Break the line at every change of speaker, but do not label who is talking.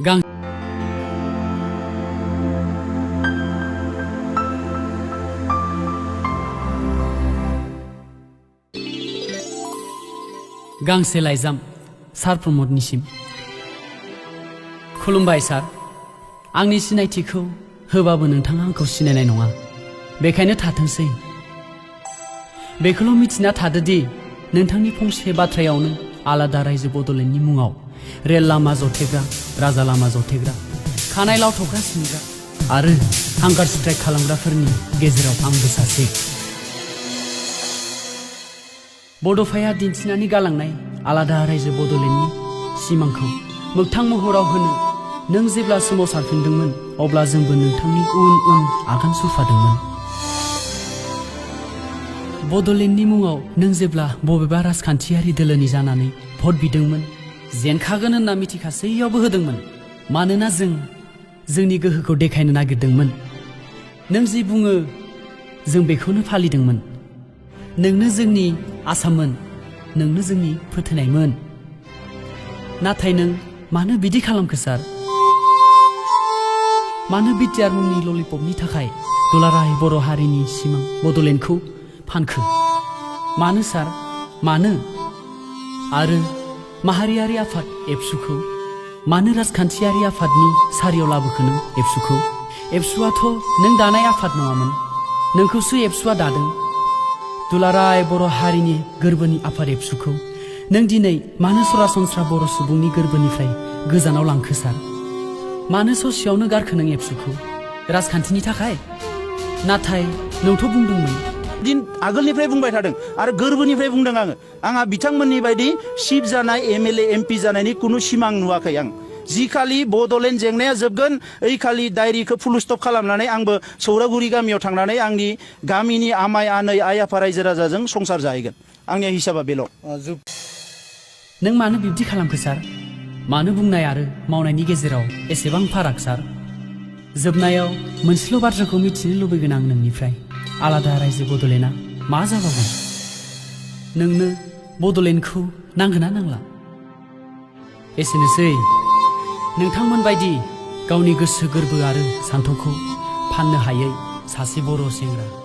गांसे लाइजाम सार प्रमोदनिसिम। खुलुमबाय सार, आंनि सिनायथिखौ होबाबो नोंथाङा आंखौ सिनायनाय नङा, बेखायनो थाथोंसै। बेखौल' मिथिना थादोदि नोंथांनि फंसे बाथ्रायावनो आलादा रायजो बड'लेण्डनि मुङाव रेल लामा जथेग्रा, राजा लामा जथेग्रा, खानाय लावथबग्रा सिनग्रा आरो हांगार स्ट्राइक खालामग्राफोरनि गेजेराव आंबो सासे। बड'फाया दिन्थिनानै गालांनाय आलादा रायजो बड'लेण्डनि सिमांखौ मोगथां महराव होनो नों जेब्ला सोमावसारफिनदोंमोन अब्ला जोंबो नोंथांनि उन उन आगान सुरफादोंमोन। बड'लेण्डनि मुङाव नों जेब्ला बबेबा राजखान्थियारि दोलोनि जानानै भट बिदोंमोन, जेनखागोन होनना मिथिखासैयावबो होदोंमोन, मानोना जों जोंनि गोहोखौ देखायनो नागिरदोंमोन। नों जि बुङो जों बेखौनो फालिदोंमोन। नोंनो जोंनि आसाममोन, नोंनो जोंनि फोथायनायमोन। नाथाय नों मानो बिदि खालामखो सार? मानो बिटिआर मुंनि ललिपपनि थाखाय दुलाराय बर' हारिनि सिमां बड'लेण्डखौ फानखो? मानो सार, मानो? आरो माहारियारि आफाद एबसुखौ मानो राजखान्थियारि आफादनि सारियाव लाबोखो नों एबसुखौ? एबसुआथ' नों दानाय आफाद नङामोन, नोंखौसो एबसुआ दादों। दुलाराय बर' हारिनि गोरबोनि आफाद एबसुखौ नों दिनै मानो सरासनस्रा बर' सुबुंनि गोरबोनिफ्राय गोजानाव लांखो सार? मानो ससेयावनो गारखो नों एबसुखौ? राजखान्थिनि थाखाय? नाथाय नोंथ' बुंदोंमोन।
दिन आगोलनिफ्राय बुंबाय थादों आरो गोरबोनिफ्राय बुंदों आंहा बिथांमोननि बायदि चिफ जानाय एमएलए एमपि जानायनि खुनु सिमां नुवाखै आं। जि खालि बड'लेण्ड जेंनाया जोबगोन ओइ खालि डायरिखौ फुल स्टप खालामनानै आंबो सौरागुरि गामियाव थांनानै आंनि गामिनि आमाय आनै आइ आफा रायजो राजाजों संसार जाहैगोन। आंनि हिसाबा बेल'।
नों मानो बिब्दि खालामखो सार? मानो बुंनाय आरो मावनायनि गेजेराव एसेबां फाराग सार? जोबनायाव मोनसेल' बाथ्राखौ मिथिनो लुबैगोन आं नोंनिफ्राय, आलादा रायजो बड'लेण्डआ मा जाबावगोन? नोंनो बड'लेण्डखौ नांगोना नांला? एसेनोसै। नोंथांमोन बायदि गावनि गोसो गोरबो आरो सान्थौखौ फाननो हायै सासे बर' सेंग्रा।